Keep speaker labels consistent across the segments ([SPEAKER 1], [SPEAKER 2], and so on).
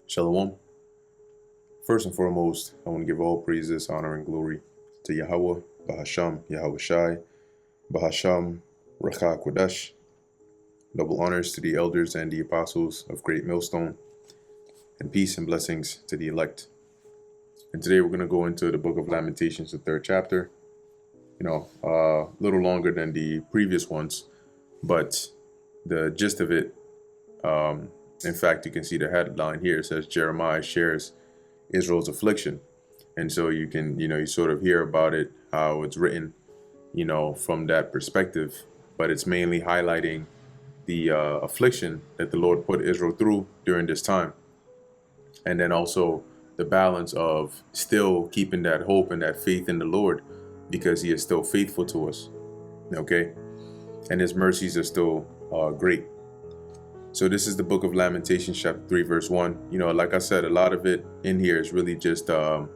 [SPEAKER 1] Shalom. First and foremost, I want to give all praises, honor, and glory to Yahweh, Bahasham, Yahweh Shai, Bahasham, Rakha Kodesh. Double honors to the elders and the apostles of Great Millstone, and peace and blessings to the elect. And today we're going to go into the book of Lamentations, the 3rd chapter. A little longer than the previous ones, but the gist of it, in fact, you can see the headline here. It says Jeremiah shares Israel's affliction. And so you can, you sort of hear about it, how it's written, from that perspective. But it's mainly highlighting the affliction that the Lord put Israel through during this time. And then also the balance of still keeping that hope and that faith in the Lord, because he is still faithful to us. Okay. And his mercies are still great. So this is the book of Lamentations chapter 3 verse 1. Like I said, a lot of it in here is really just a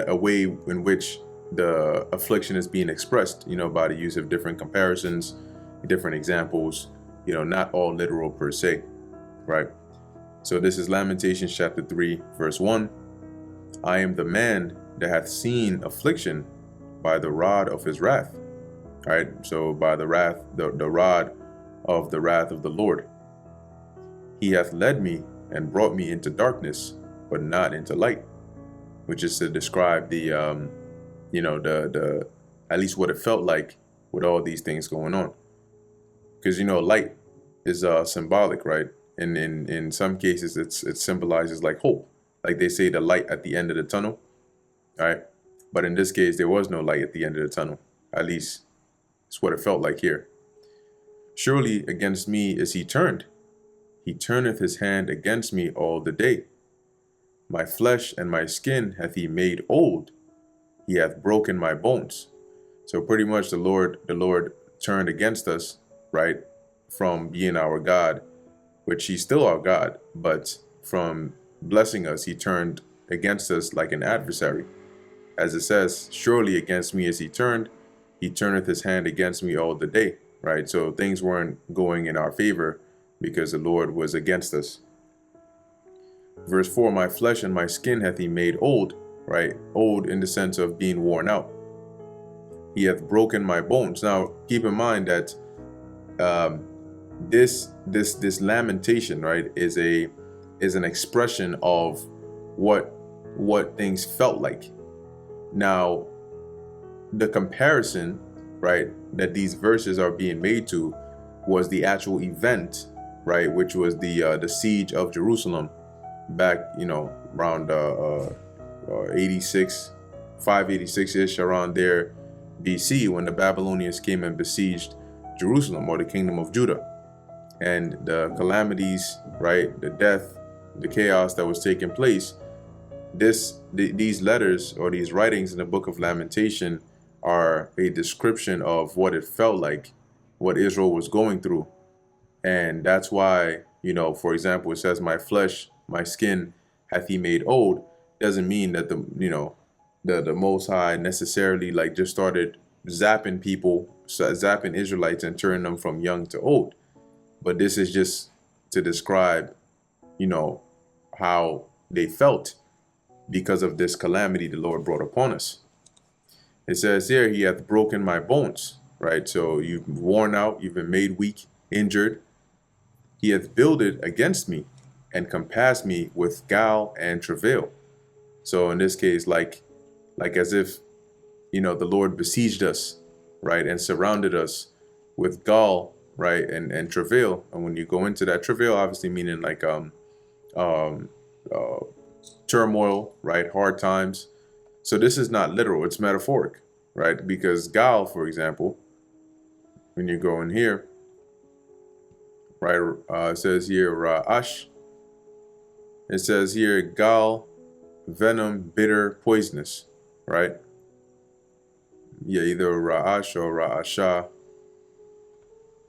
[SPEAKER 1] way in which the affliction is being expressed, by the use of different comparisons, different examples, not all literal per se, right? So this is Lamentations chapter 3 verse 1. I am the man that hath seen affliction by the rod of his wrath. All right, so by the rod of the wrath of the Lord. He hath led me and brought me into darkness, but not into light, which is to describe the the at least what it felt like with all these things going on. Because light is symbolic, right? And in some cases it symbolizes like hope, like they say the light at the end of the tunnel. All right, but in this case there was no light at the end of the tunnel. At least it's what it felt like here. Surely against me is he turned. He turneth his hand against me all the day. My flesh and my skin hath he made old. He hath broken my bones. So pretty much the Lord turned against us, right? From being our God, which he's still our God, but from blessing us, he turned against us like an adversary. As it says, surely against me is he turned. He turneth his hand against me all the day, right? So things weren't going in our favor because the Lord was against us. Verse 4, my flesh and my skin hath he made old, right? Old in the sense of being worn out. He hath broken my bones. Now, keep in mind that this lamentation, right, is an expression of what things felt like. Now, the comparison, right, that these verses are being made to was the actual event, right, which was the siege of Jerusalem back, around 586-ish, around there, BC, when the Babylonians came and besieged Jerusalem, or the kingdom of Judah. And the calamities, right, the death, the chaos that was taking place, these letters or these writings in the book of Lamentation are a description of what it felt like, what Israel was going through. And that's why, for example, it says, my flesh, my skin hath he made old. Doesn't mean that the Most High necessarily like just started zapping Israelites and turning them from young to old. But this is just to describe, how they felt because of this calamity the Lord brought upon us. It says here, he hath broken my bones, right? So you've worn out, you've been made weak, injured. He hath builded against me and compassed me with gall and travail. So in this case, like as if, the Lord besieged us, right? And surrounded us with gall, right? And travail. And when you go into that, travail obviously meaning like turmoil, right? Hard times. So this is not literal, it's metaphoric, right? Because gall, for example, when you go in here, right, it says here, ra'ash. It says here, gall, venom, bitter, poisonous, right? Yeah, either ra'ash or ra'asha.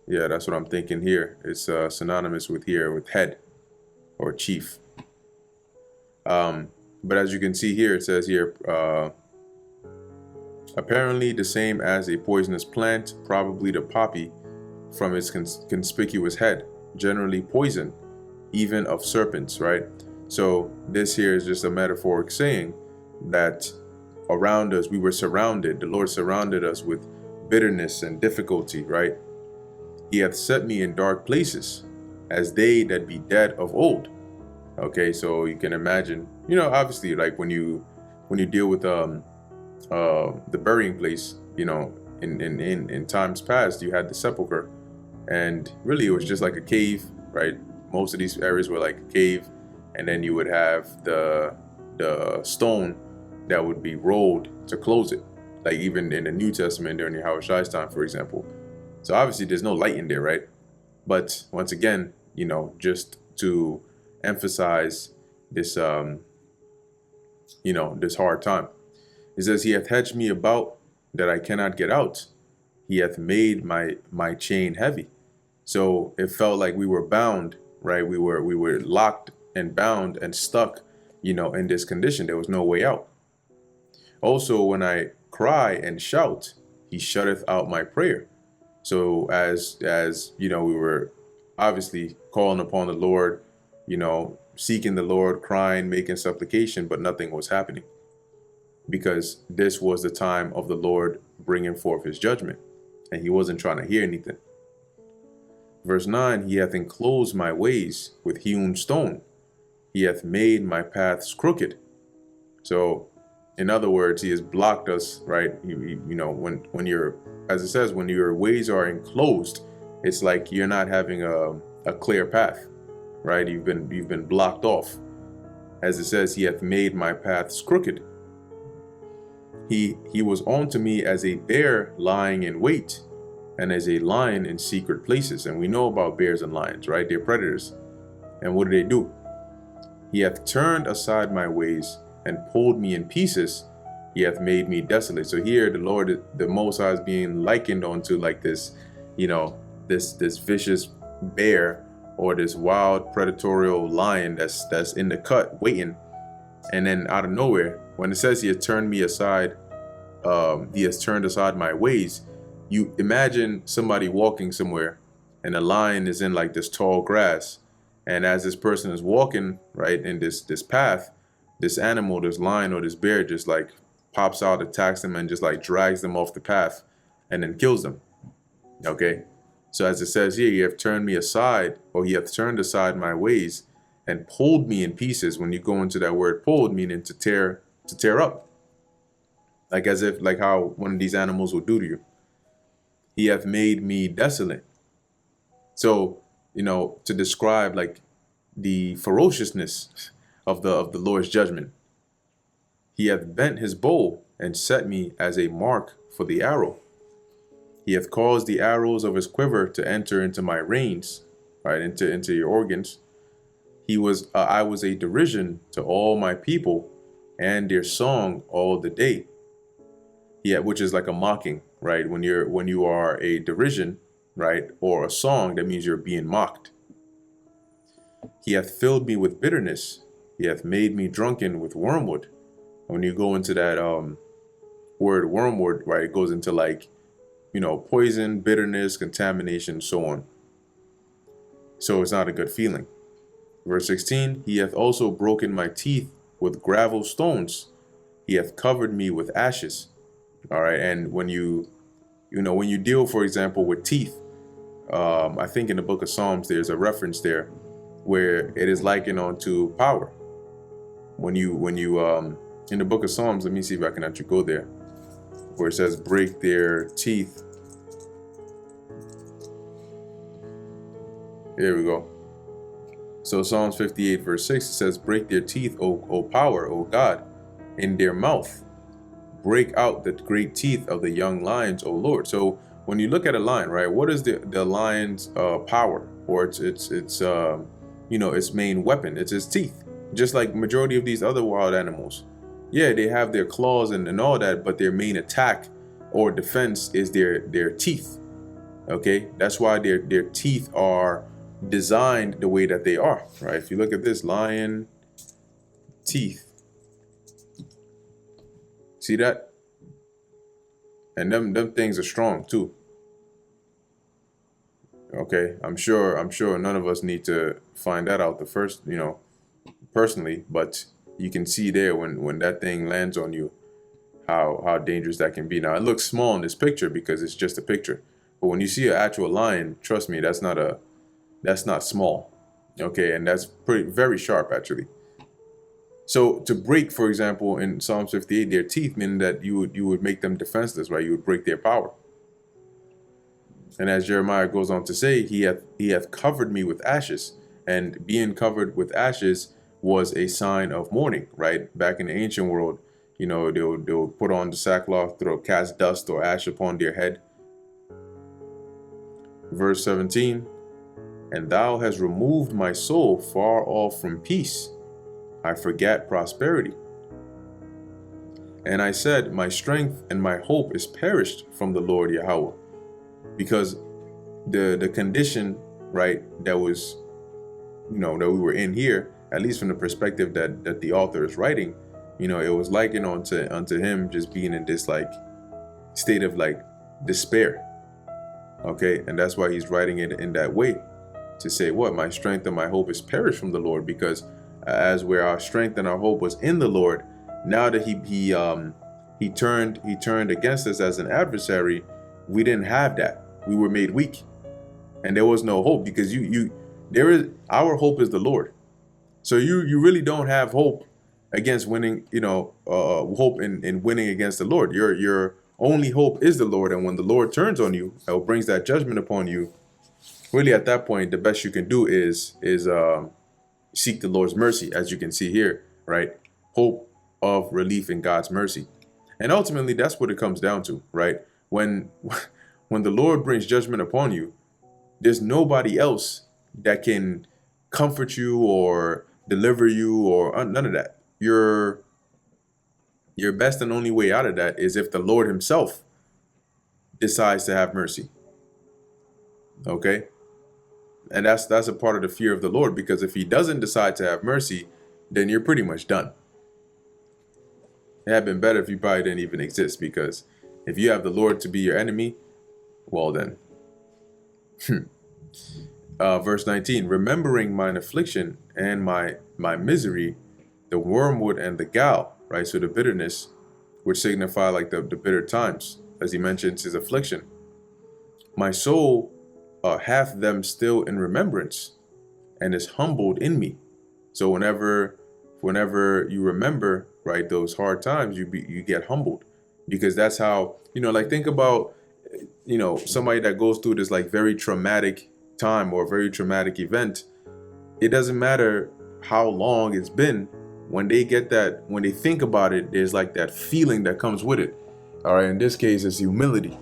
[SPEAKER 1] Yeah, that's what I'm thinking here. It's synonymous with here, with head or chief. But as you can see here, it says here, apparently the same as a poisonous plant, probably the poppy, from its conspicuous head. generally poison, even of serpents, right? So this here is just a metaphoric saying that around us we were surrounded. The Lord surrounded us with bitterness and difficulty, right? He hath set me in dark places, as they that be dead of old. Okay, so you can imagine, obviously, like when you deal with the burying place, in times past, you had the sepulcher, and really it was just like a cave, right? Most of these areas were like a cave, and then you would have the stone that would be rolled to close it, like even in the New Testament during Yahweh time, for example. So obviously there's no light in there, right? But once again, just to emphasize this, this hard time. It says, He hath hedged me about that I cannot get out. He hath made my chain heavy. So it felt like we were bound, right? We were locked and bound and stuck, in this condition. There was no way out. Also, when I cry and shout, He shutteth out my prayer. So as we were obviously calling upon the Lord, seeking the Lord, crying, making supplication, but nothing was happening, because this was the time of the Lord bringing forth His judgment, and He wasn't trying to hear anything. Verse 9, He hath enclosed my ways with hewn stone. He hath made my paths crooked. So, in other words, He has blocked us, right? When you're, as it says, when your ways are enclosed, it's like you're not having a clear path, right? You've been blocked off. As it says, He hath made my paths crooked. He was unto me as a bear lying in wait, and as a lion in secret places. And we know about bears and lions, right? They're predators. And what do? He hath turned aside my ways and pulled me in pieces. He hath made me desolate. So here the Lord, the Most High, is being likened onto like this, this vicious bear, or this wild predatorial lion that's in the cut waiting. And then out of nowhere, when it says He has turned me aside, He has turned aside my ways, you imagine somebody walking somewhere and a lion is in like this tall grass, and as this person is walking right in this path, this animal, this lion or this bear, just like pops out, attacks them, and just like drags them off the path and then kills them. Okay, so as it says here, He hath turned me aside, or He hath turned aside my ways and pulled me in pieces. When you go into that word pulled, meaning to tear up, like as if like how one of these animals will do to you. He hath made me desolate. So, to describe like the ferociousness of the Lord's judgment. He hath bent His bow and set me as a mark for the arrow. He hath caused the arrows of His quiver to enter into my reins, right, into your organs. I was a derision to all my people, and their song all the day. Yeah, which is like a mocking, right? When you are a derision, right, or a song, that means you're being mocked. He hath filled me with bitterness. He hath made me drunken with wormwood. When you go into that word wormwood, right, it goes into like, poison, bitterness, contamination, so on. So it's not a good feeling. Verse 16, He hath also broken my teeth with gravel stones. He hath covered me with ashes. All right, and when you deal, for example, with teeth, I think in the book of Psalms, there's a reference there where it is likened onto power. When you in the book of Psalms, let me see if I can actually go there, where it says break their teeth. There we go. So Psalms 58 verse 6, it says, break their teeth, O power, O God, in their mouth. Break out the great teeth of the young lions, O Lord. So when you look at a lion, right, what is the lion's power, or its main weapon? It's its teeth. Just like majority of these other wild animals. Yeah, they have their claws and all that, but their main attack or defense is their teeth. Okay, that's why their teeth are designed the way that they are, right? If you look at this lion teeth, see that? And them things are strong too. Okay, I'm sure none of us need to find that out the first, personally, but you can see there when that thing lands on you, how dangerous that can be. Now it looks small in this picture because it's just a picture, but when you see an actual lion, trust me, that's not small. Okay, and that's pretty very sharp actually. So to break, for example, in Psalms 58, their teeth, meaning that you would make them defenseless, right? You would break their power. And as Jeremiah goes on to say, he hath covered me with ashes, and being covered with ashes was a sign of mourning, right? Back in the ancient world, they would put on the sackcloth, throw cast dust or ash upon their head. Verse 17, and thou hast removed my soul far off from peace. I forgat prosperity. And I said, my strength and my hope is perished from the Lord Yahweh. Because the condition, right, that was, that we were in here, at least from the perspective that the author is writing, it was likened unto him just being in this like state of like despair. Okay, and that's why he's writing it in that way, to say what my strength and my hope is perished from the Lord, because as where our strength and our hope was in the Lord, now that he turned against us as an adversary, we didn't have that. We were made weak, and there was no hope, because our hope is the Lord. So you really don't have hope against winning, hope in winning against the Lord. Your only hope is the Lord, and when the Lord turns on you, or brings that judgment upon you, really at that point, the best you can do is seek the Lord's mercy, as you can see here, right? Hope of relief in God's mercy. And ultimately, that's what it comes down to, right? When the Lord brings judgment upon you, there's nobody else that can comfort you or deliver you or none of that. Your best and only way out of that is if the Lord himself decides to have mercy. Okay? And that's a part of the fear of the Lord, because if he doesn't decide to have mercy, then you're pretty much done. It had been better if you probably didn't even exist, because if you have the Lord to be your enemy, well then. Verse 19, remembering mine affliction and my misery, the wormwood and the gall, right? So the bitterness, which signify like the bitter times, as he mentions his affliction. My soul hath them still in remembrance, and is humbled in me. So whenever you remember, right, those hard times, you get humbled, because that's how, like think about, somebody that goes through this like very traumatic time or very traumatic event. It doesn't matter how long it's been, when they think about it, there's like that feeling that comes with it. All right, in this case, it's humility.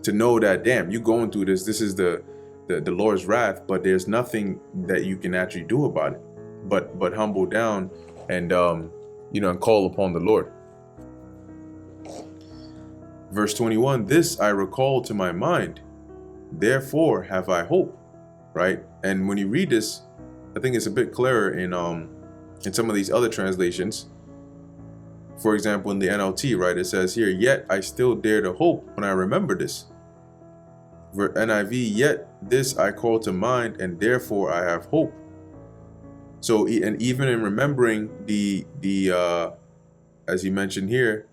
[SPEAKER 1] To know that, damn, you going through this is the Lord's wrath, but there's nothing that you can actually do about it, but humble down and and call upon the Lord. Verse 21, this I recall to my mind, therefore have I hope. Right? And when you read this, I think it's a bit clearer in some of these other translations. For example, in the NLT, right, it says here, yet I still dare to hope when I remember this. NIV, yet this I call to mind, and therefore I have hope. So, and even in remembering the as he mentioned here,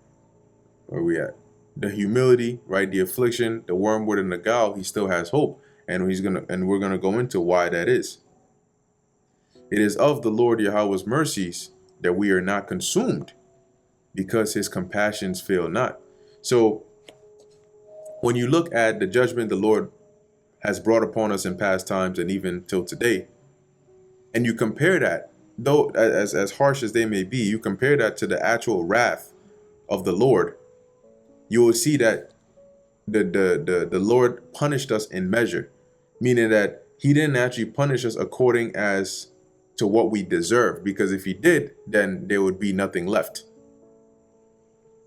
[SPEAKER 1] where are we at? The humility, right, the affliction, the wormwood and the gall, he still has hope. And we're gonna go into why that is. It is of the Lord Yahweh's mercies that we are not consumed, because his compassions fail not. So when you look at the judgment the Lord has brought upon us in past times and even till today, and you compare that, though as harsh as they may be, you compare that to the actual wrath of the Lord, you will see that the Lord punished us in measure, meaning that he didn't actually punish us according as to what we deserve, because if he did, then there would be nothing left.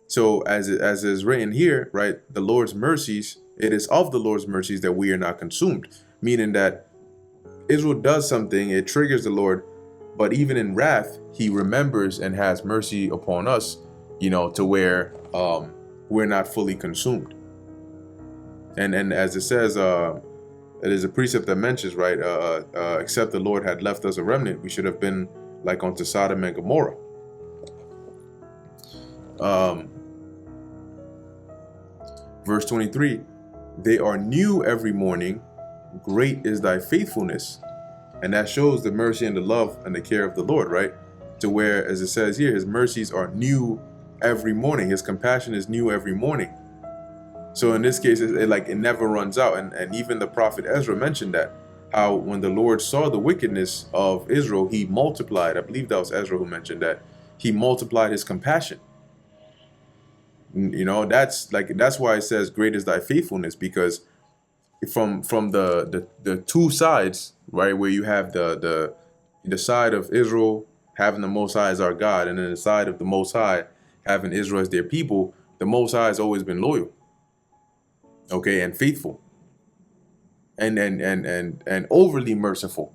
[SPEAKER 1] So as is written here, right, the Lord's mercies, it is of the Lord's mercies that we are not consumed, meaning that Israel does something, it triggers the Lord, but even in wrath, he remembers and has mercy upon us, to where we're not fully consumed. And as it says, it is a precept that mentions, right, except the Lord had left us a remnant, we should have been like unto Sodom and Gomorrah. Verse 23, they are new every morning, great is thy faithfulness. And that shows the mercy and the love and the care of the Lord, right? To where, as it says here, his mercies are new every morning. His compassion is new every morning. So in this case, it never runs out. And even the prophet Ezra mentioned that, how when the Lord saw the wickedness of Israel, he multiplied. I believe that was Ezra who mentioned that. He multiplied his compassion. You know, that's why it says, great is thy faithfulness, because from the two sides, right, where you have the side of Israel having the Most High as our God, and then the side of the Most High having Israel as their people, the Most High has always been loyal, okay, and faithful, and overly merciful,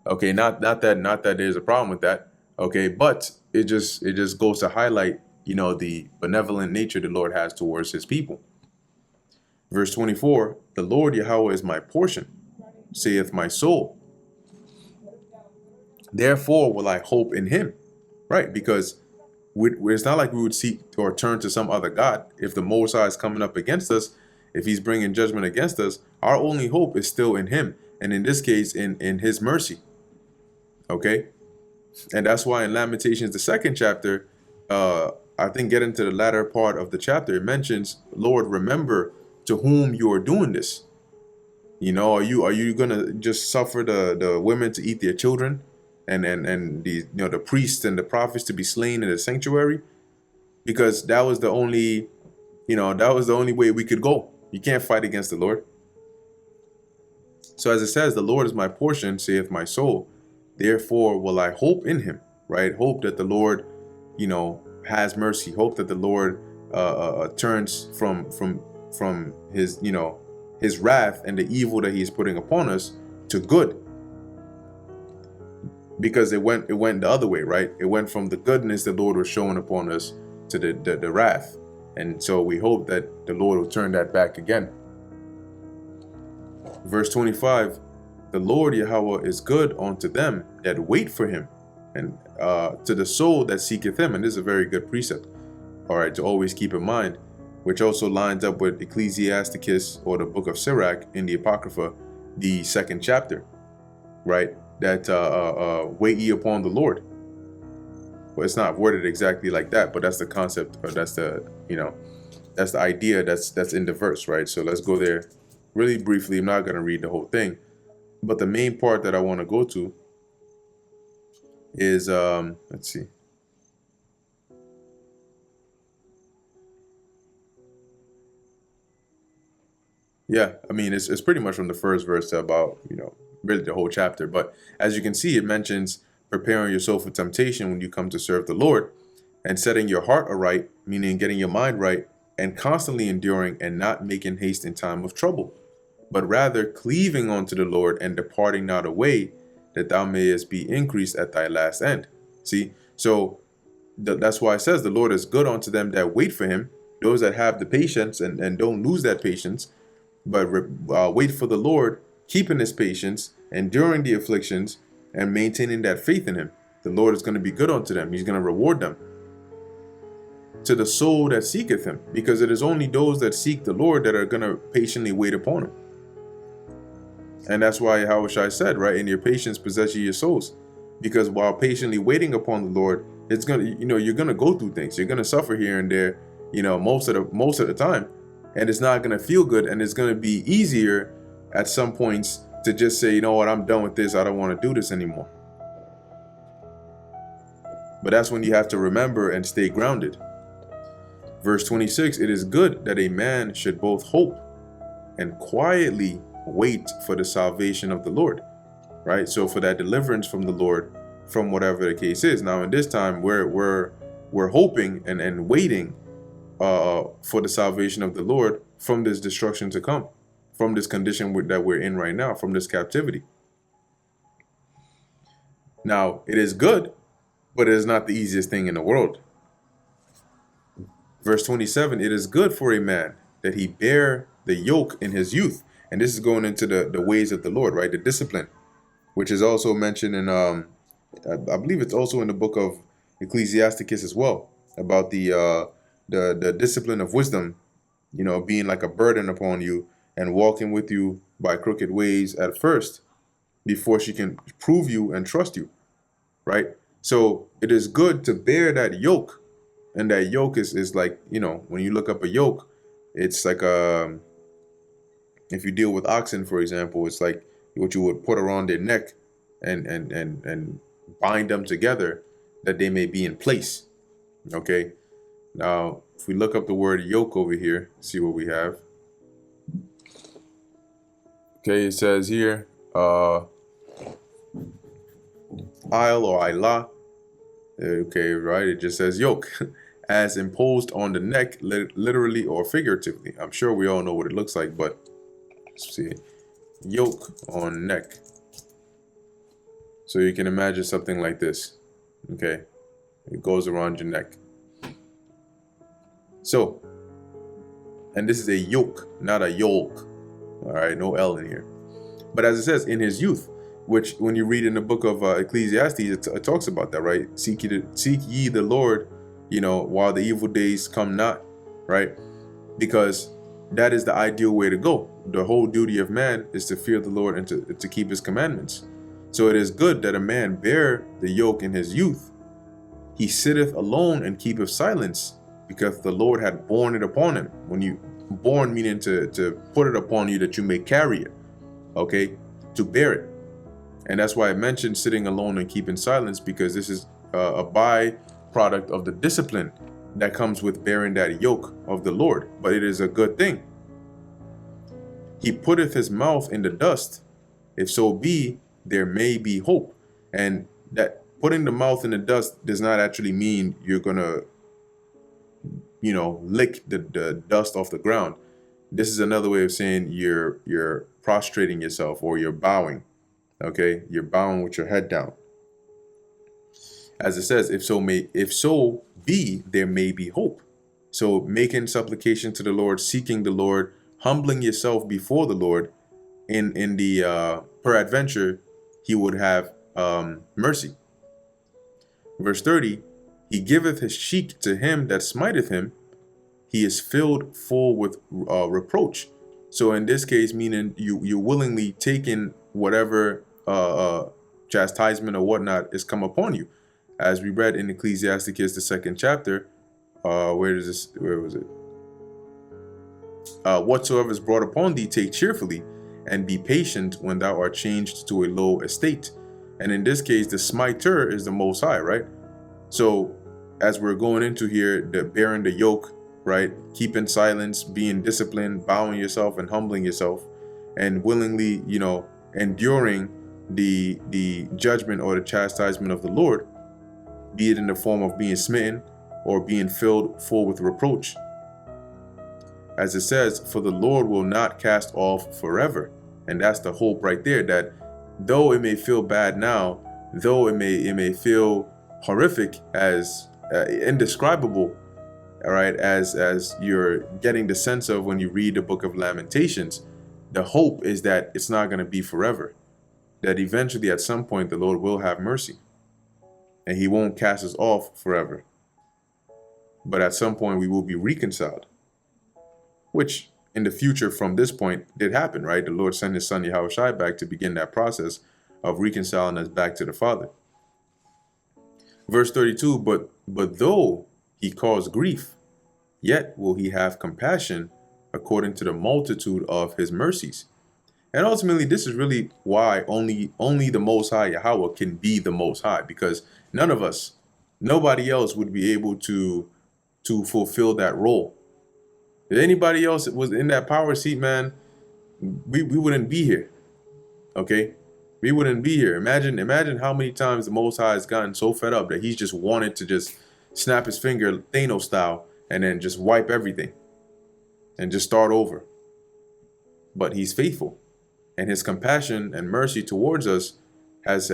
[SPEAKER 1] okay. Not that there's a problem with that, okay, but it just goes to highlight, you know, the benevolent nature the Lord has towards his people. Verse 24, the Lord Yahweh is my portion, saith my soul. Therefore will I hope in him. Right? Because it's not like we would seek or turn to some other God. If the Most High is coming up against us, if he's bringing judgment against us, our only hope is still in him. And in this case, in his mercy. Okay? And that's why in Lamentations, the 2nd chapter, I think getting to the latter part of the chapter, it mentions, Lord, remember to whom you are doing this. You know, are you gonna just suffer the women to eat their children, and the, you know, the priests and the prophets to be slain in the sanctuary? Because that was the only, you know, that was the only way we could go. You can't fight against the Lord. So as it says, the Lord is my portion, saith my soul. Therefore will I hope in him. Right? Hope that the Lord, you know, has mercy. Hope that the Lord turns from his, you know, his wrath and the evil that he is putting upon us to good. Because it went the other way, right? It went from the goodness the Lord was showing upon us to the wrath. And so we hope that the Lord will turn that back again. Verse 25, the Lord Yahweh is good unto them that wait for him, and to the soul that seeketh him. And this is a very good precept, all right, to always keep in mind, which also lines up with Ecclesiasticus, or the book of Sirach in the Apocrypha, the 2nd chapter, right? That wait ye upon the Lord. Well, it's not worded exactly like that, but that's the concept, or that's the, you know, that's the idea that's in the verse, right? So let's go there really briefly. I'm not going to read the whole thing, but the main part that I want to go to is, let's see. Yeah, I mean, it's pretty much from the first verse to about, you know, really the whole chapter. But as you can see, it mentions preparing your soul for temptation when you come to serve the Lord, and setting your heart aright, meaning getting your mind right, and constantly enduring and not making haste in time of trouble, but rather cleaving unto the Lord and departing not away, that thou mayest be increased at thy last end. See, so that's why it says the Lord is good unto them that wait for him, those that have the patience and don't lose that patience, but wait for the Lord, keeping his patience, enduring the afflictions, and maintaining that faith in him. The Lord is going to be good unto them. He's going to reward them. To the soul that seeketh him, because it is only those that seek the Lord that are going to patiently wait upon him. And that's why Yahushua said, right, in your patience possess ye your souls. Because while patiently waiting upon the Lord, it's going to, you know, you're going to go through things. You're going to suffer here and there, you know, most of the time. And it's not going to feel good, and it's going to be easier at some points to just say, you know what, I'm done with this. I don't want to do this anymore. But that's when you have to remember and stay grounded. Verse 26, it is good that a man should both hope and quietly wait for the salvation of the Lord, right? So for that deliverance from the Lord, from whatever the case is. Now in this time, we're hoping and waiting for the salvation of the Lord from this destruction to come, from this condition that we're in right now, from this captivity. Now, it is good, but it is not the easiest thing in the world. Verse 27, it is good for a man that he bear the yoke in his youth. And this is going into the ways of the Lord, right? The discipline, which is also mentioned in, I believe it's also in the book of Ecclesiasticus as well, about the discipline of wisdom, being like a burden upon you and walking with you by crooked ways at first before she can prove you and trust you, right? So it is good to bear that yoke. And that yoke is like, when you look up a yoke, it's like if you deal with oxen, for example, it's like what you would put around their neck and bind them together that they may be in place. Okay. Now, if we look up the word yoke over here, see what we have. Okay, it says here, Isle or Isla. Okay, right. It just says yoke, as imposed on the neck, literally or figuratively. I'm sure we all know what it looks like, but let's see, yoke on neck. So you can imagine something like this. Okay, it goes around your neck. So, and this is a yoke, not a yoke. All right, no L in here. But as it says, in his youth, which when you read in the book of Ecclesiastes, it talks about that, right? Seek ye the Lord, while the evil days come not, right? Because that is the ideal way to go. The whole duty of man is to fear the Lord and to keep his commandments. So it is good that a man bear the yoke in his youth. He sitteth alone and keepeth silence, because the Lord had borne it upon him. When you born, meaning to put it upon you that you may carry it, okay, to bear it. And that's why I mentioned sitting alone and keeping silence, because this is a byproduct of the discipline that comes with bearing that yoke of the Lord. But it is a good thing. He putteth his mouth in the dust, if so be there may be hope. And that putting the mouth in the dust does not actually mean you're gonna lick the dust off the ground. This is another way of saying you're prostrating yourself, or you're bowing. Okay, you're bowing with your head down. As it says, if so be there may be hope. So making supplication to the Lord, seeking the Lord, humbling yourself before the Lord, in the peradventure he would have mercy. Verse 30, he giveth his cheek to him that smiteth him. He is filled full with reproach. So in this case, meaning you willingly taking whatever chastisement or whatnot is come upon you. As we read in Ecclesiasticus, the 2nd chapter, where was it? Whatsoever is brought upon thee, take cheerfully, and be patient when thou art changed to a low estate. And in this case, the smiter is the Most High, right? So as we're going into here, the bearing the yoke, right? Keeping silence, being disciplined, bowing yourself and humbling yourself, and willingly, enduring the judgment or the chastisement of the Lord, be it in the form of being smitten or being filled full with reproach. As it says, for the Lord will not cast off forever. And that's the hope right there, that though it may feel bad now, though it may feel horrific, as indescribable, all right, as you're getting the sense of when you read the book of Lamentations, the hope is that it's not going to be forever, that eventually at some point the Lord will have mercy and he won't cast us off forever. But at some point we will be reconciled, which in the future from this point did happen, right? The Lord sent his son Yahushua back to begin that process of reconciling us back to the Father. Verse 32, but though he cause grief, yet will he have compassion according to the multitude of his mercies. And ultimately, this is really why only the Most High Yahweh can be the Most High, because none of us, nobody else would be able to fulfill that role. If anybody else was in that power seat, man, we wouldn't be here. Okay? We wouldn't be here. Imagine how many times the Most High has gotten so fed up that he's just wanted to just snap his finger Thanos style and then just wipe everything and just start over. But he's faithful, and his compassion and mercy towards us has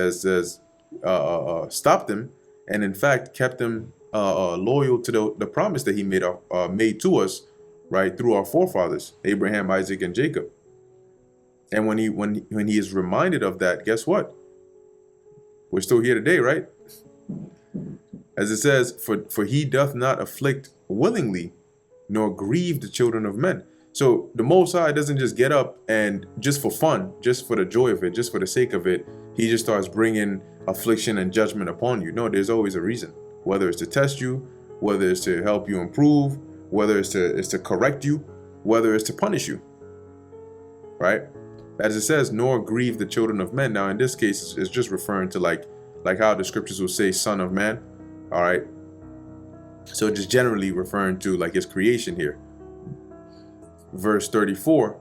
[SPEAKER 1] stopped him, and in fact kept him loyal to the promise that he made to us, right, through our forefathers, Abraham, Isaac, and Jacob. And when he is reminded of that, guess what? We're still here today, right? As it says, for he doth not afflict willingly, nor grieve the children of men. So the Most High doesn't just get up and just for fun, just for the joy of it, just for the sake of it, he just starts bringing affliction and judgment upon you. No, there's always a reason. Whether it's to test you, whether it's to help you improve, whether it's to correct you, whether it's to punish you, right? As it says, nor grieve the children of men. Now, in this case, it's just referring to like how the scriptures will say son of man, all right? So just generally referring to like his creation here. Verse 34,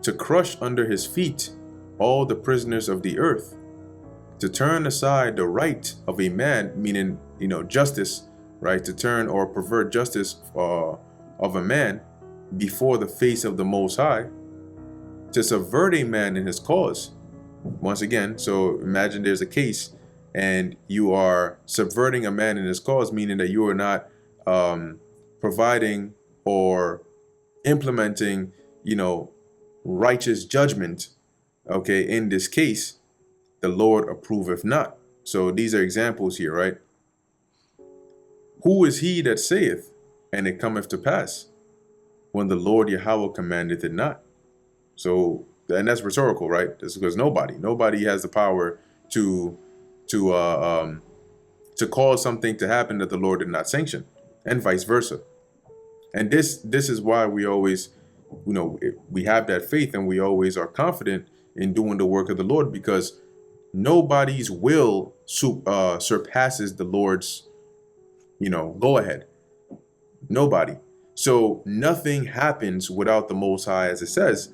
[SPEAKER 1] to crush under his feet all the prisoners of the earth, to turn aside the right of a man, meaning, justice, right? To turn or pervert justice of a man before the face of the Most High, to subvert a man in his cause. Once again, so imagine there's a case and you are subverting a man in his cause, meaning that you are not providing or implementing, righteous judgment, okay, in this case, the Lord approveth not. So these are examples here, right? Who is he that saith, and it cometh to pass, when the Lord Yahweh commandeth it not? So, and that's rhetorical, right? That's because nobody has the power to cause something to happen that the Lord did not sanction, and vice versa. And this is why we always, we have that faith and we always are confident in doing the work of the Lord, because nobody's will surpasses the Lord's, go ahead. Nobody. So nothing happens without the Most High, as it says.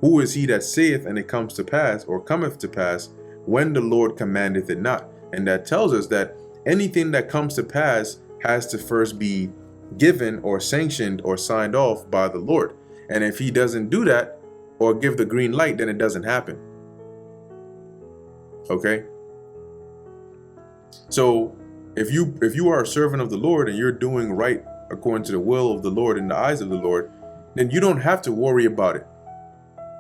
[SPEAKER 1] Who is he that saith, and it comes to pass, or cometh to pass, when the Lord commandeth it not? And that tells us that anything that comes to pass has to first be given or sanctioned or signed off by the Lord. And if he doesn't do that or give the green light, then it doesn't happen. Okay? So if you are a servant of the Lord and you're doing right according to the will of the Lord in the eyes of the Lord, then you don't have to worry about it.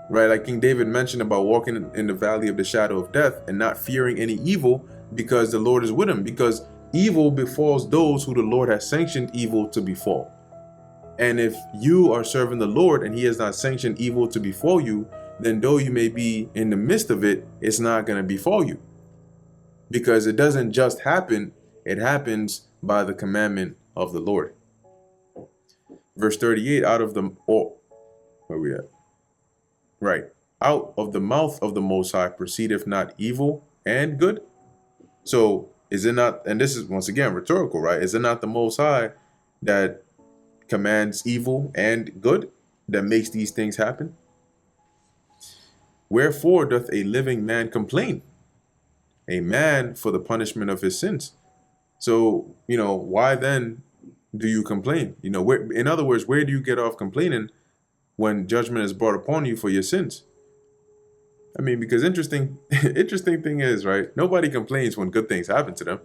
[SPEAKER 1] Right? Like King David mentioned about walking in the valley of the shadow of death and not fearing any evil, because the Lord is with him. Because evil befalls those who the Lord has sanctioned evil to befall. And if you are serving the Lord and he has not sanctioned evil to befall you, then though you may be in the midst of it, it's not going to befall you. Because it doesn't just happen, it happens by the commandment of the Lord. Verse 38, where we at? Right. Out of the mouth of the Most High proceedeth not evil and good? So is it not, and this is once again rhetorical, right? Is it not the Most High that commands evil and good, that makes these things happen? Wherefore doth a living man complain? A man for the punishment of his sins. So, why then do you complain? In other words, where do you get off complaining when judgment is brought upon you for your sins? I mean, because interesting thing is, right? Nobody complains when good things happen to them.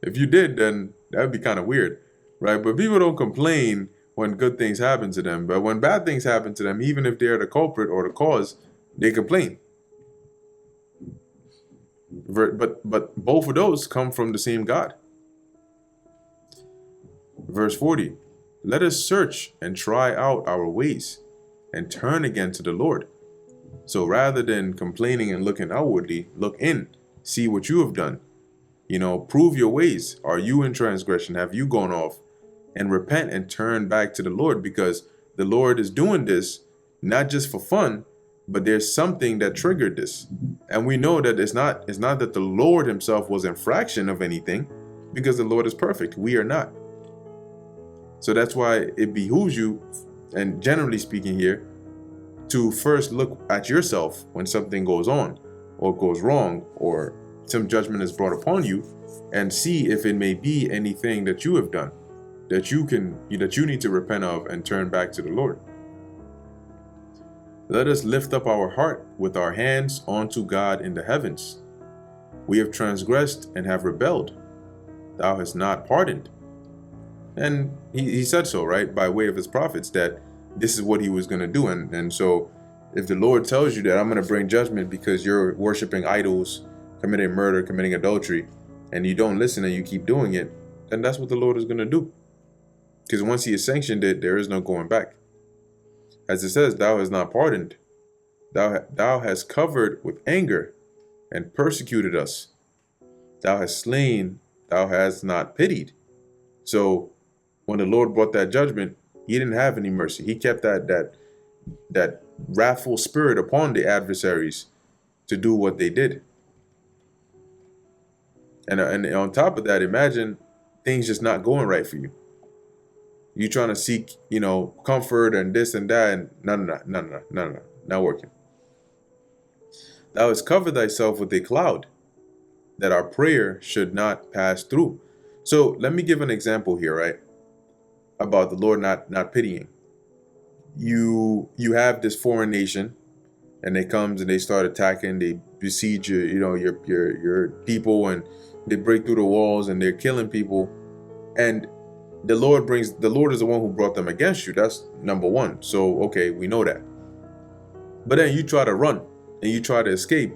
[SPEAKER 1] If you did, then that would be kind of weird, right? But people don't complain when good things happen to them. But when bad things happen to them, even if they're the culprit or the cause, they complain. But both of those come from the same God. Verse 40, let us search and try out our ways and turn again to the Lord. So rather than complaining and looking outwardly, look in, see what you have done. Prove your ways. Are you in transgression? Have you gone off? And repent and turn back to the Lord, because the Lord is doing this not just for fun, but there's something that triggered this. And we know that it's not that the Lord himself was in fraction of anything, because the Lord is perfect. We are not. So that's why it behooves you, and generally speaking here, to first look at yourself when something goes on or goes wrong or some judgment is brought upon you, and see if it may be anything that you have done that you need to repent of and turn back to the Lord. Let us lift up our heart with our hands unto God in the heavens. We have transgressed and have rebelled. Thou hast not pardoned. And he said so, right, by way of his prophets, that this is what he was going to do. And so If the Lord tells you that I'm going to bring judgment because you're worshiping idols, committing murder, committing adultery, and you don't listen and you keep doing it, then that's what the Lord is going to do. Because once he has sanctioned it, there is no going back. As it says, thou hast not pardoned. Thou hast covered with anger and persecuted us. Thou hast slain, thou hast not pitied. So when the Lord brought that judgment, he didn't have any mercy. He kept that wrathful spirit upon the adversaries to do what they did. And on top of that, imagine things just not going right for you. You trying to seek, comfort and this and that, and no, not working. Thou hast covered thyself with a cloud, that our prayer should not pass through. So let me give an example here, right? About the Lord not pitying. You have this foreign nation, and they comes and they start attacking. They besiege your people, and they break through the walls and they're killing people. And the Lord is the one who brought them against you. That's number one. So okay, we know that. But then you try to run and you try to escape,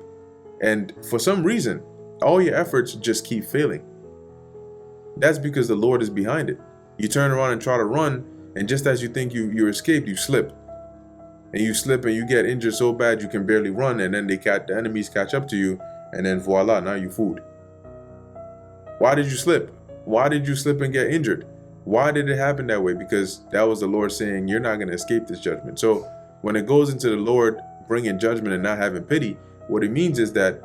[SPEAKER 1] and for some reason, all your efforts just keep failing. That's because the Lord is behind it. You turn around and try to run, and just as you think you escaped, you slip. And you slip and you get injured so bad you can barely run, and then the enemies catch up to you, and then voila, now you food. Why did you slip? Why did you slip and get injured? Why did it happen that way? Because that was the Lord saying, you're not going to escape this judgment. So when it goes into the Lord bringing judgment and not having pity, what it means is that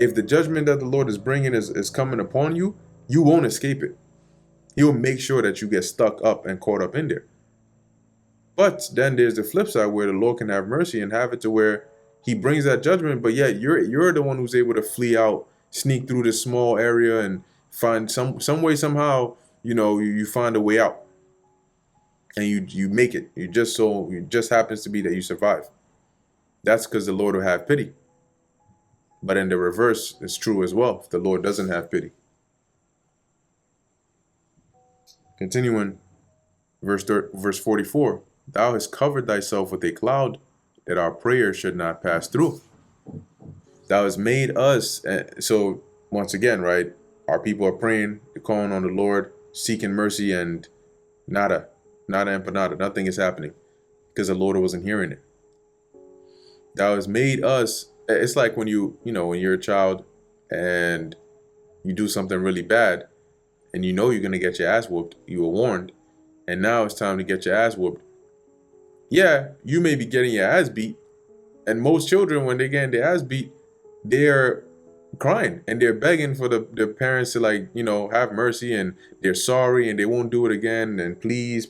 [SPEAKER 1] if the judgment that the Lord is bringing is coming upon you, you won't escape it. He'll make sure that you get stuck up and caught up in there. But then there's the flip side where the Lord can have mercy and have it to where he brings that judgment, but yet you're the one who's able to flee out, sneak through this small area and find some way, somehow, you find a way out. And you make it. It just happens to be that you survive. That's because the Lord will have pity. But in the reverse, it's true as well if the Lord doesn't have pity. Continuing, verse 44, thou hast covered thyself with a cloud, that our prayer should not pass through. Thou hast made us, so once again, right, our people are praying, they're calling on the Lord, seeking mercy, and nada empanada, nothing is happening because the Lord wasn't hearing it. Thou hast made us, it's like when when you're a child and you do something really bad and you're going to get your ass whooped, you were warned, and now it's time to get your ass whooped. Yeah, you may be getting your ass beat, and most children, when they're getting their ass beat, they're crying and they're begging for the parents to have mercy, and they're sorry and they won't do it again, and please,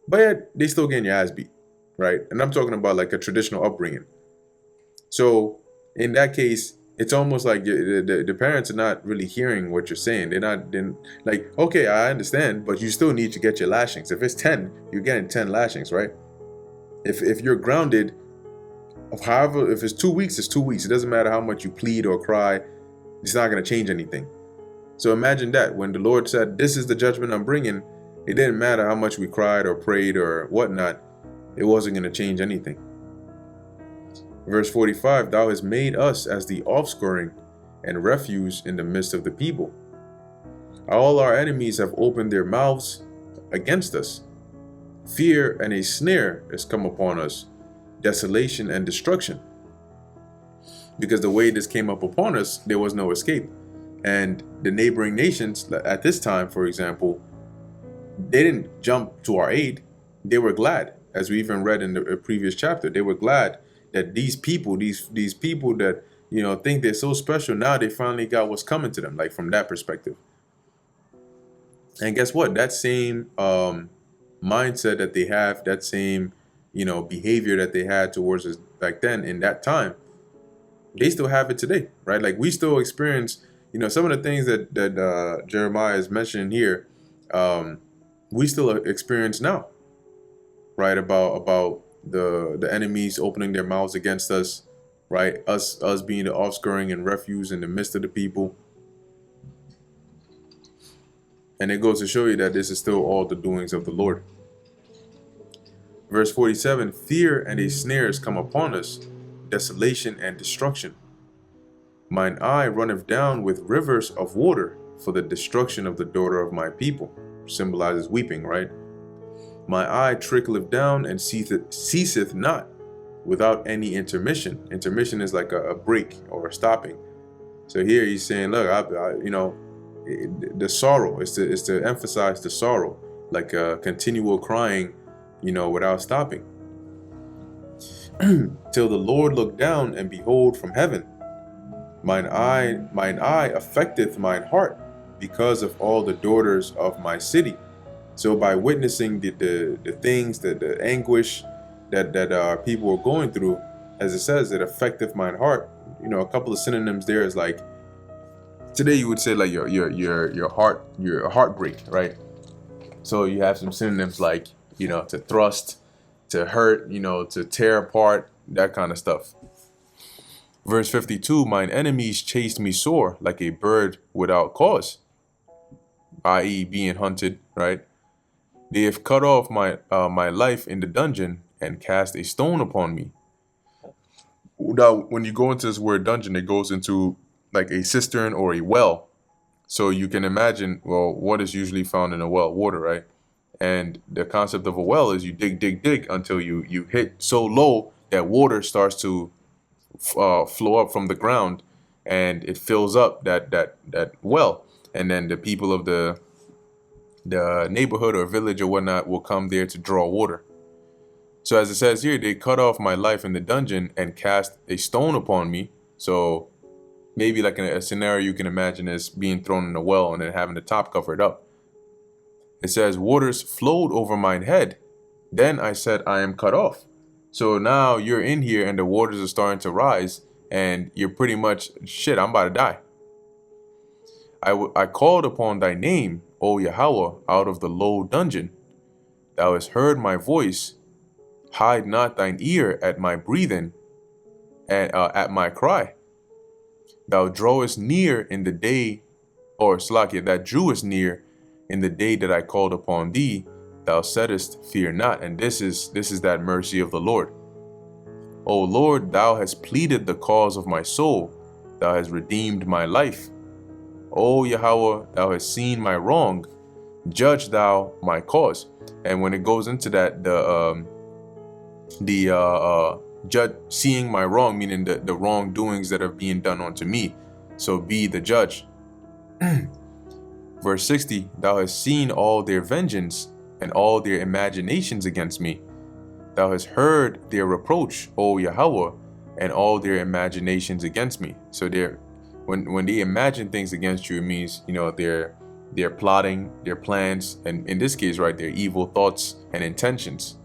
[SPEAKER 1] but yet they still getting your ass beat, right? And I'm talking about like a traditional upbringing. So in that case, it's almost like the parents are not really hearing what you're saying. They're like, okay, I understand, but you still need to get your lashings. If it's 10, you're getting 10 lashings, right? If you're grounded, however, if it's 2 weeks, it's 2 weeks. It doesn't matter how much you plead or cry. It's not going to change anything. So imagine that when the Lord said, this is the judgment I'm bringing, it didn't matter how much we cried or prayed or whatnot. It wasn't going to change anything. Verse 45, thou hast made us as the offscouring and refuse in the midst of the people. All our enemies have opened their mouths against us. Fear and a snare has come upon us, desolation and destruction. Because the way this came up upon us, there was no escape. And the neighboring nations at this time, for example, they didn't jump to our aid. They were glad, as we even read in the previous chapter. They were glad that these people that think they're so special, now they finally got what's coming to them, like from that perspective. And guess what? That same mindset that they have, that same behavior that they had towards us back then in that time, they still have it today, right? Like we still experience some of the things that Jeremiah is mentioning here, we still experience now, right? About the enemies opening their mouths against us, right? Us being the offscouring and refuse in the midst of the people. And it goes to show you that this is still all the doings of the Lord. Verse 47, fear and a snare is come upon us, desolation and destruction. Mine eye runneth down with rivers of water for the destruction of the daughter of my people. Symbolizes weeping, right? My eye trickleth down and ceaseth not without any intermission. Intermission is like a break or a stopping. So here he's saying, look, the sorrow is to emphasize the sorrow, like a continual crying, without stopping. Till the Lord look down and behold from heaven. Mine eye affecteth mine heart because of all the daughters of my city. So by witnessing the things, the anguish that our people are going through, as it says, it affecteth mine heart. A couple of synonyms there is like, today you would say like your heartbreak, right? So you have some synonyms like, to thrust, to hurt, to tear apart, that kind of stuff. Verse 52, mine enemies chased me sore like a bird without cause, i.e. being hunted, right? They have cut off my life in the dungeon and cast a stone upon me. Now, when you go into this word dungeon, it goes into like a cistern or a well. So you can imagine, well, what is usually found in a well? Water, right? And the concept of a well is you dig until you hit so low that water starts to flow up from the ground, and it fills up that well, and then the people of the neighborhood or village or whatnot will come there to draw water. So as it says here, they cut off my life in the dungeon and cast a stone upon me. So maybe like a scenario you can imagine is being thrown in a well and then having the top covered up. It says, waters flowed over mine head. Then I said, I am cut off. So now you're in here and the waters are starting to rise and you're pretty much, shit, I'm about to die. I called upon thy name, O Yahweh, out of the low dungeon. Thou hast heard my voice. Hide not thine ear at my breathing and at my cry. Thou drawest near in the day, or Slakia, that drewest near in the day that I called upon thee. Thou saidest, fear not. And this is that mercy of the Lord. O Lord, thou hast pleaded the cause of my soul. Thou hast redeemed my life. O Yahweh, thou hast seen my wrong. Judge thou my cause. And when it goes into that, judge, seeing my wrong, meaning the wrongdoings that are being done unto me. So be the judge. Verse 60, thou hast seen all their vengeance and all their imaginations against me. Thou hast heard their reproach, O Yahweh, and all their imaginations against me. So when they imagine things against you, it means, they're plotting, their plans, and in this case, right, their evil thoughts and intentions.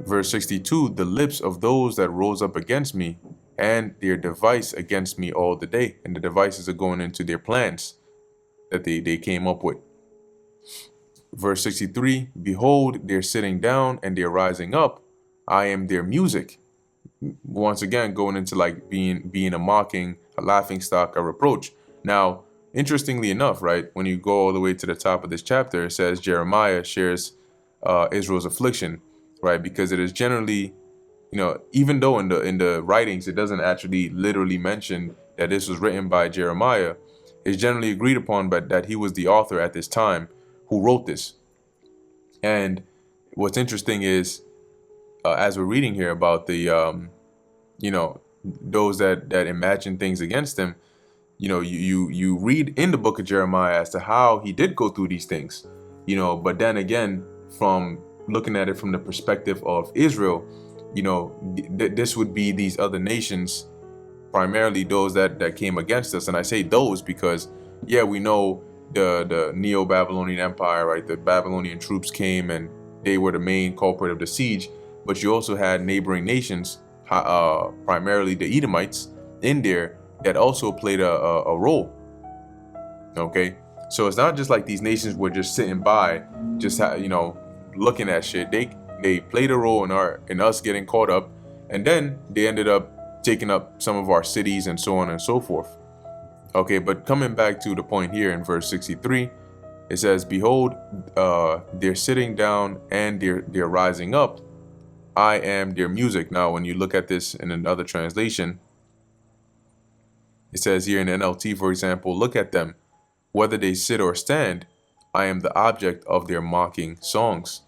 [SPEAKER 1] Verse 62, the lips of those that rose up against me, and their device against me all the day. And the devices are going into their plans that they came up with. Verse 63, behold, they're sitting down and they're rising up. I am their music. Once again, going into like being a mocking, a laughing stock, a reproach. Now, interestingly enough, right, when you go all the way to the top of this chapter, it says Jeremiah shares Israel's affliction, right? Because it is generally, even though in the writings it doesn't actually literally mention that this was written by Jeremiah, it's generally agreed upon but that he was the author at this time who wrote this. And what's interesting is, as we're reading here about the, those that imagine things against him, you read in the book of Jeremiah as to how he did go through these things, but then again, from looking at it from the perspective of Israel, this would be these other nations, primarily those that came against us. And I say those because, yeah, we know the Neo-Babylonian Empire, right? The Babylonian troops came and they were the main culprit of the siege, but you also had neighboring nations, primarily the Edomites, in there that also played a role. Okay, so it's not just like these nations were just sitting by, just looking at shit. They played a role in us getting caught up, and then they ended up taking up some of our cities and so on and so forth. Okay, but coming back to the point here in verse 63, It says, behold, they're sitting down and they're rising up. I am their music. Now, when you look at this in another translation, it says here in NLT, for example, look at them. Whether they sit or stand, I am the object of their mocking songs.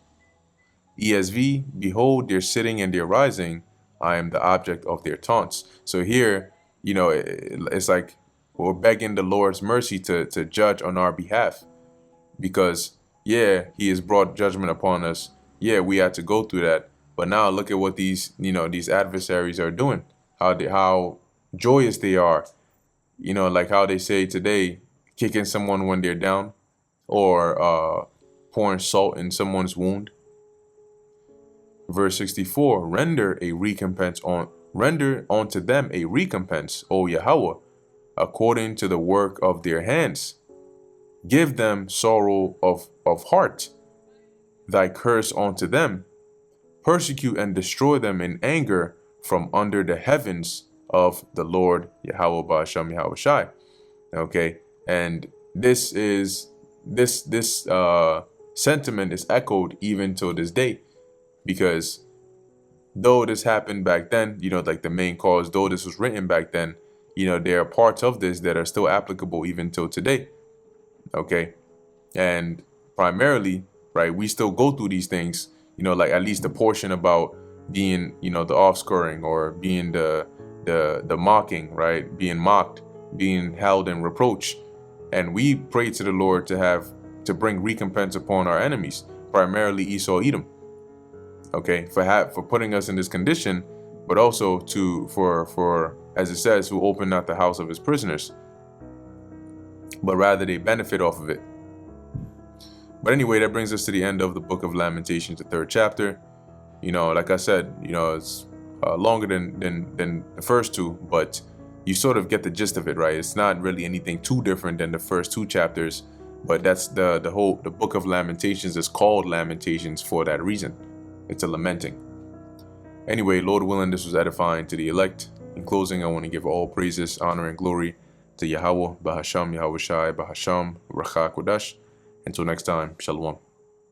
[SPEAKER 1] ESV, behold, they're sitting and they're rising. I am the object of their taunts. So here, it's like we're begging the Lord's mercy to judge on our behalf. Because, yeah, he has brought judgment upon us. Yeah, we had to go through that. But now look at what these adversaries are doing. How joyous they are. Like how they say today, kicking someone when they're down, or pouring salt in someone's wound. Verse 64, render unto them a recompense, O Yahweh, according to the work of their hands. Give them sorrow of heart, thy curse unto them. Persecute and destroy them in anger from under the heavens of the Lord Yahweh Ba'ashem Yahweh Shai. Okay, and this sentiment is echoed even till this day, because though this happened back then, like the main cause, though this was written back then, there are parts of this that are still applicable even till today. Okay, and primarily, right, we still go through these things, like at least the portion about being, the offscouring, or being the mocking, right, being mocked, being held in reproach. And we pray to the Lord to bring recompense upon our enemies, primarily Esau, Edom. Okay, for putting us in this condition, but also for as it says, who opened not the house of his prisoners, but rather they benefit off of it. But anyway, that brings us to the end of the book of Lamentations, the 3rd chapter. Like I said, it's longer than the first two, but you sort of get the gist of it, right? It's not really anything too different than the first 2 chapters, but that's the book of Lamentations is called Lamentations for that reason. It's a lamenting. Anyway, Lord willing, this was edifying to the elect. In closing, I want to give all praises, honor, and glory to Yahweh, Bahasham, Yahweh Shai, Bahasham, Racha Kodash. Until next time, Shalom.